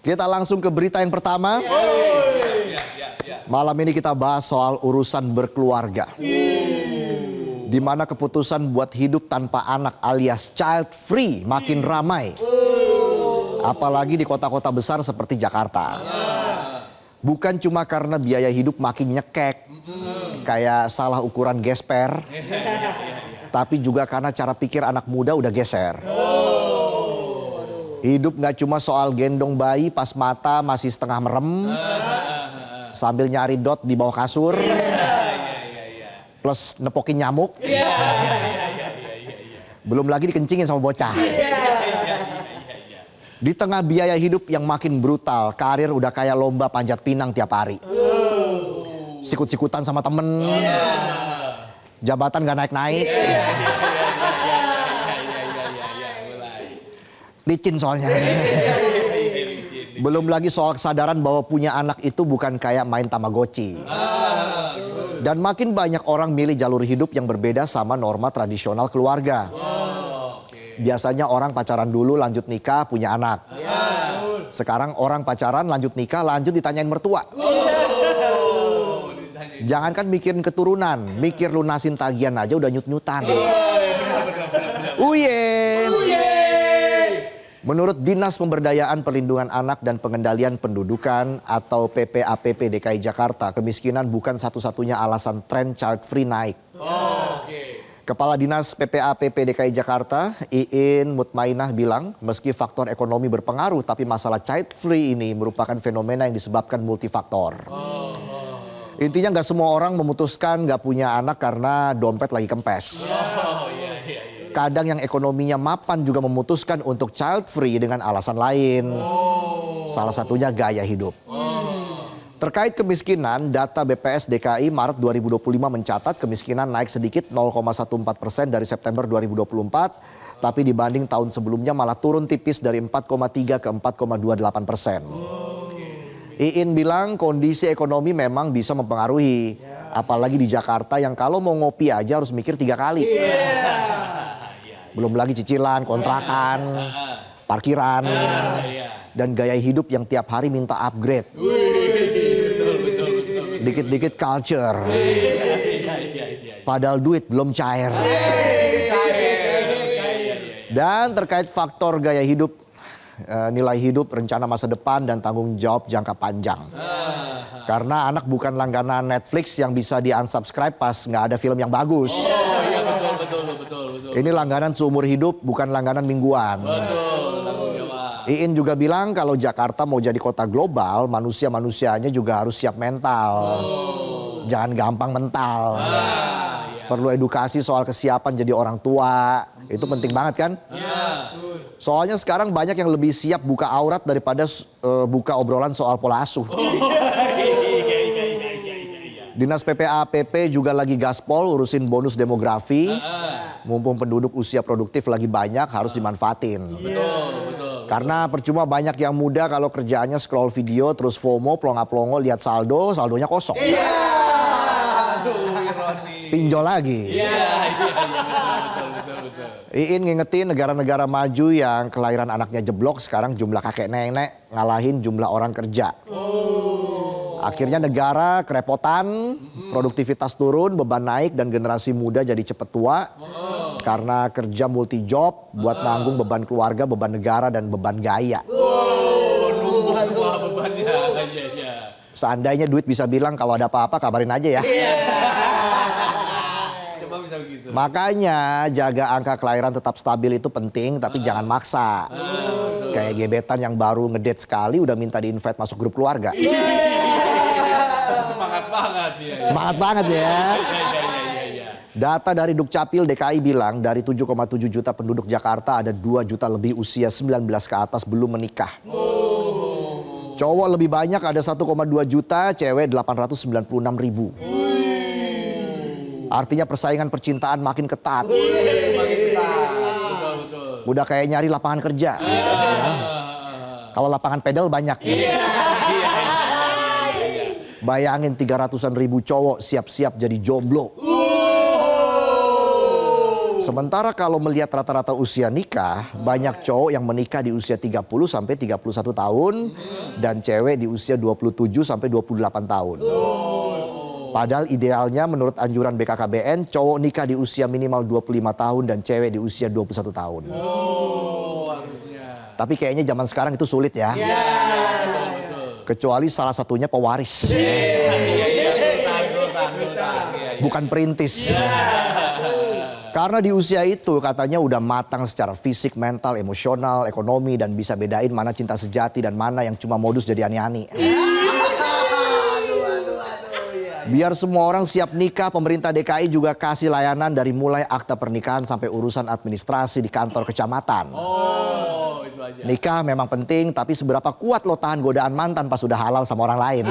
Kita langsung ke berita yang pertama. Malam ini kita bahas soal urusan berkeluarga. Di mana keputusan buat hidup tanpa anak alias child free makin ramai. Apalagi di kota-kota besar seperti Jakarta. Bukan cuma karena biaya hidup makin nyekek, kayak salah ukuran gesper. Tapi juga karena cara pikir anak muda udah geser. Hidup gak cuma soal gendong bayi pas mata masih setengah merem, sambil nyari dot di bawah kasur, plus nepokin nyamuk, belum lagi dikencingin sama bocah. Di tengah biaya hidup yang makin brutal, karir udah kayak lomba panjat pinang tiap hari. Sikut-sikutan sama temen, jabatan gak naik-naik. Licin soalnya. Belum lagi soal kesadaran bahwa punya anak itu bukan kayak main Tamagotchi. Dan makin banyak orang milih jalur hidup yang berbeda sama norma tradisional keluarga. Biasanya orang pacaran dulu lanjut nikah punya anak. Sekarang orang pacaran lanjut nikah lanjut ditanyain mertua. Jangankan mikirin keturunan, mikir lunasin tagihan aja udah nyut-nyutan. Menurut Dinas Pemberdayaan Perlindungan Anak dan Pengendalian Pendudukan atau PPAPP DKI Jakarta, kemiskinan bukan satu-satunya alasan tren child free naik. Kepala Dinas PPAPP DKI Jakarta, Iin Mutmainah bilang, meski faktor ekonomi berpengaruh, tapi masalah child free ini merupakan fenomena yang disebabkan multifaktor. Intinya nggak semua orang memutuskan nggak punya anak karena dompet lagi kempes. Kadang yang ekonominya mapan juga memutuskan untuk child free dengan alasan lain. Salah satunya gaya hidup. Terkait kemiskinan, data BPS DKI Maret 2025 mencatat kemiskinan naik sedikit 0,14% dari September 2024. Tapi dibanding tahun sebelumnya malah turun tipis dari 4,3 ke 4,28%. Iin bilang kondisi ekonomi memang bisa mempengaruhi. Apalagi di Jakarta yang kalau mau ngopi aja harus mikir 3 kali. Belum lagi cicilan, kontrakan, parkiran, dan gaya hidup yang tiap hari minta upgrade. Dikit-dikit culture. Padahal duit belum cair. Dan terkait faktor gaya hidup, nilai hidup, rencana masa depan, dan tanggung jawab jangka panjang. Karena anak bukan langganan Netflix yang bisa di-unsubscribe pas nggak ada film yang bagus. Ini langganan seumur hidup, bukan langganan mingguan. Iin juga bilang kalau Jakarta mau jadi kota global, manusia-manusianya juga harus siap mental. Jangan gampang mental. Perlu edukasi soal kesiapan jadi orang tua. Itu penting banget kan? Soalnya sekarang banyak yang lebih siap buka aurat daripada buka obrolan soal pola asuh. Dinas PPAPP juga lagi gaspol urusin bonus demografi. Mumpung penduduk usia produktif lagi banyak, harus dimanfaatin. Karena percuma banyak yang muda kalau kerjaannya scroll video terus FOMO, plonga-plongo lihat saldo, saldonya kosong. Pinjol lagi. Iin ngingetin negara-negara maju yang kelahiran anaknya jeblok sekarang jumlah kakek nenek ngalahin jumlah orang kerja. Akhirnya negara kerepotan, produktivitas turun, beban naik, dan generasi muda jadi cepet tua. Karena kerja multi job buat nanggung beban keluarga, beban negara, dan beban gaya. Seandainya duit bisa bilang kalau ada apa-apa kabarin aja ya. Makanya jaga angka kelahiran tetap stabil itu penting, tapi jangan maksa. Kayak gebetan yang baru ngedate sekali udah minta di-invite masuk grup keluarga. Semangat banget ya. Data dari Dukcapil DKI bilang dari 7,7 juta penduduk Jakarta ada 2 juta lebih usia 19 ke atas belum menikah. Cowok lebih banyak ada 1,2 juta, cewek 896 ribu. Artinya persaingan percintaan makin ketat. Udah kayak nyari lapangan kerja. Kalau lapangan pedal banyak. Bayangin 300-an ribu cowok siap-siap jadi jomblo. Sementara kalau melihat rata-rata usia nikah, banyak cowok yang menikah di usia 30 sampai 31 tahun dan cewek di usia 27 sampai 28 tahun. Padahal idealnya menurut anjuran BKKBN, cowok nikah di usia minimal 25 tahun dan cewek di usia 21 tahun. Tapi kayaknya zaman sekarang itu sulit ya. Kecuali salah satunya pewaris. Bukan perintis. Karena di usia itu katanya udah matang secara fisik, mental, emosional, ekonomi, dan bisa bedain mana cinta sejati dan mana yang cuma modus jadi ani-ani. Biar semua orang siap nikah, pemerintah DKI juga kasih layanan dari mulai akta pernikahan sampai urusan administrasi di kantor kecamatan. Itu aja. Nikah memang penting, tapi seberapa kuat lo tahan godaan mantan pas sudah halal sama orang lain?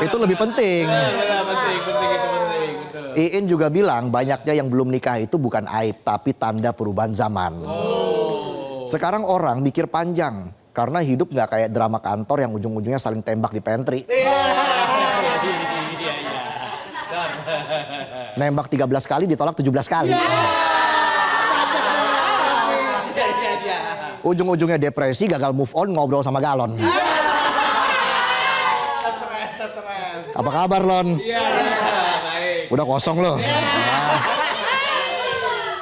Itu lebih penting. Penting itu penting. Betul. Iin juga bilang banyaknya yang belum nikah itu bukan aib, tapi tanda perubahan zaman. Sekarang orang mikir panjang, karena hidup nggak kayak drama kantor yang ujung-ujungnya saling tembak di pantry. Nembak 13 kali ditolak 17 kali. Ujung-ujungnya depresi, gagal move on, ngobrol sama galon. Apa kabar, Lon? Baik. Udah kosong loh. Nah,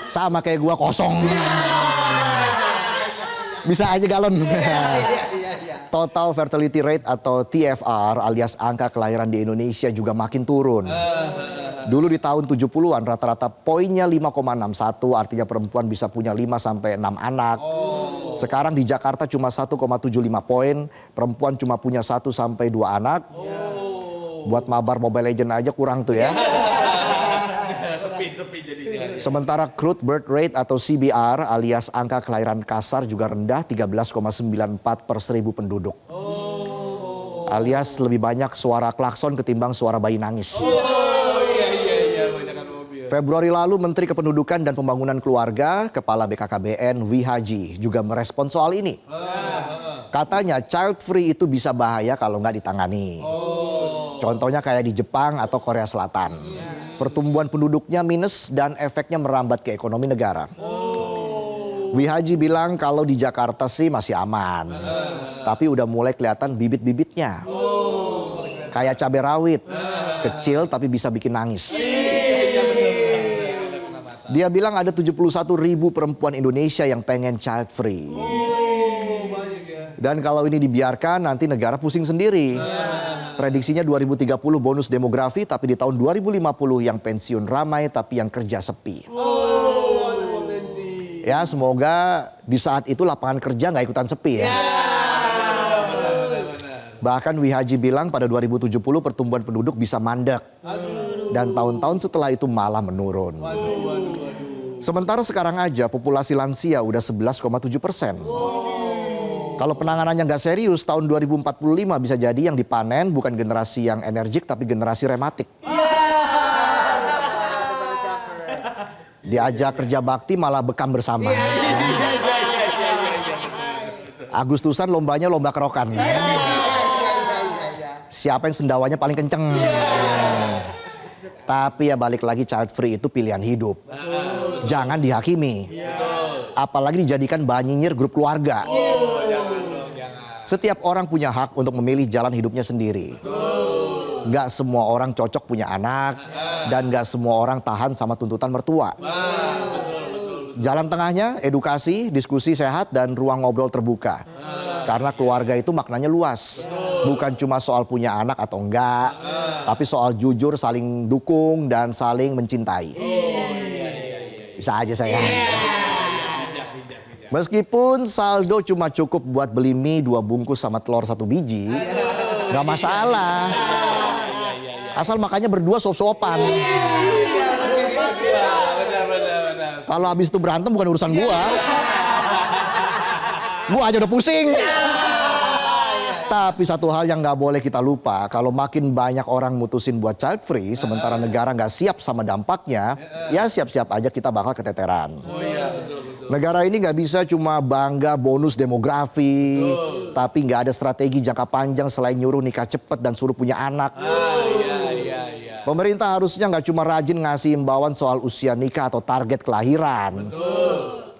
sama kayak gua kosong. Bisa aja galon. Total fertility rate atau TFR alias angka kelahiran di Indonesia juga makin turun. Dulu di tahun 70-an rata-rata poinnya 5,61, artinya perempuan bisa punya 5 sampai 6 anak. Sekarang di Jakarta cuma 1,75 poin, perempuan cuma punya 1 sampai 2 anak. Buat mabar Mobile Legend aja kurang tuh ya. Sepi jadinya. Sementara crude birth rate atau CBR alias angka kelahiran kasar juga rendah 13,94 per 1000 penduduk. Alias lebih banyak suara klakson ketimbang suara bayi nangis. Iya, banyakan mobil. Februari lalu Menteri Kependudukan dan Pembangunan Keluarga, Kepala BKKBN Wihaji juga merespon soal ini. Katanya child free itu bisa bahaya kalau nggak ditangani. Contohnya kayak di Jepang atau Korea Selatan. Pertumbuhan penduduknya minus dan efeknya merambat ke ekonomi negara. Wihaji bilang kalau di Jakarta sih masih aman. Tapi udah mulai kelihatan bibit-bibitnya. Kayak cabai rawit. Kecil tapi bisa bikin nangis. Dia bilang ada 71.000 perempuan Indonesia yang pengen child free. Dan kalau ini dibiarkan nanti negara pusing sendiri. Prediksinya 2030 bonus demografi, tapi di tahun 2050 yang pensiun ramai tapi yang kerja sepi. Ya semoga di saat itu lapangan kerja nggak ikutan sepi ya. Bahkan Wihaji bilang pada 2070 pertumbuhan penduduk bisa mandek. Dan tahun-tahun setelah itu malah menurun. Sementara sekarang aja populasi lansia udah 11,7%. Kalau penanganannya nggak serius, tahun 2045 bisa jadi yang dipanen bukan generasi yang energik tapi generasi rematik. Diajak kerja bakti malah bekam bersama. Agustusan lombanya lomba kerokan. Siapa yang sendawanya paling kenceng. Tapi ya balik lagi, child free itu pilihan hidup. Jangan dihakimi. Apalagi dijadikan bahan nyinyir grup keluarga. Setiap orang punya hak untuk memilih jalan hidupnya sendiri. Nggak semua orang cocok punya anak. Dan nggak semua orang tahan sama tuntutan mertua. Jalan tengahnya edukasi, diskusi sehat, dan ruang ngobrol terbuka. Karena keluarga itu maknanya luas. Bukan cuma soal punya anak atau enggak. Tapi soal jujur, saling dukung, dan saling mencintai. Bisa aja saya. Meskipun saldo cuma cukup buat beli mie 2 bungkus sama telur 1 biji, nggak masalah. Asal makannya berdua sop-sopan. Kalau habis itu berantem bukan urusan gua. Gua aja udah pusing. Tapi satu hal yang nggak boleh kita lupa, kalau makin banyak orang mutusin buat child free, sementara negara nggak siap sama dampaknya, ya siap-siap aja kita bakal keteteran. Negara ini nggak bisa cuma bangga bonus demografi, tapi nggak ada strategi jangka panjang selain nyuruh nikah cepet dan suruh punya anak. Pemerintah harusnya nggak cuma rajin ngasih imbauan soal usia nikah atau target kelahiran.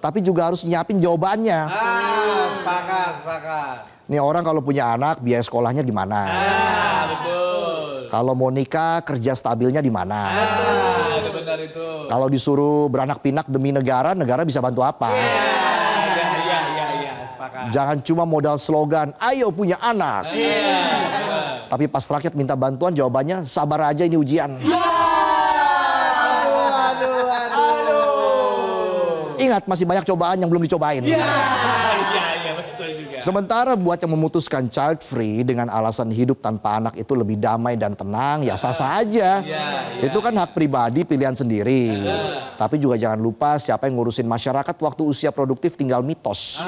Tapi juga harus nyiapin jawabannya. Sepakat. Nih orang kalau punya anak, biaya sekolahnya gimana? Betul. Kalau mau nikah, kerja stabilnya di mana? Ada benar itu. Kalau disuruh beranak pinak demi negara, negara bisa bantu apa? Iya, sepakat. Jangan cuma modal slogan, ayo punya anak. Tapi pas rakyat minta bantuan, jawabannya sabar aja ini ujian. Ingat, masih banyak cobaan yang belum dicobain. Iya, betul juga. Sementara buat yang memutuskan child free dengan alasan hidup tanpa anak itu lebih damai dan tenang, ya sah-sah aja. Itu kan hak pribadi, pilihan sendiri. Tapi juga jangan lupa siapa yang ngurusin masyarakat waktu usia produktif tinggal mitos.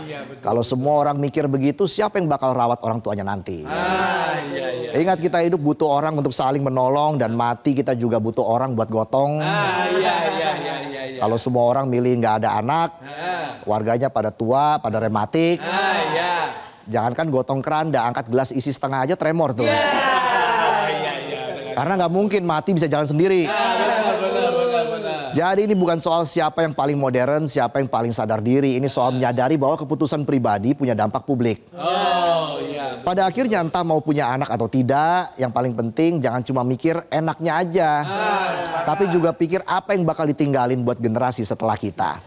Iya betul. Kalau semua orang mikir begitu, siapa yang bakal rawat orang tuanya nanti? Iya. Ingat, kita hidup butuh orang untuk saling menolong, dan mati kita juga butuh orang buat gotong. Iya. Kalau semua orang milih nggak ada anak, warganya pada tua, pada rematik. Iya. Jangankan gotong keranda, angkat gelas isi setengah aja tremor tuh. Iya. Karena nggak mungkin mati bisa jalan sendiri. Benar. Jadi ini bukan soal siapa yang paling modern, siapa yang paling sadar diri. Ini soal menyadari bahwa keputusan pribadi punya dampak publik. Oh iya. Pada akhirnya entah mau punya anak atau tidak, yang paling penting jangan cuma mikir enaknya aja. Tapi juga pikir apa yang bakal ditinggalin buat generasi setelah kita.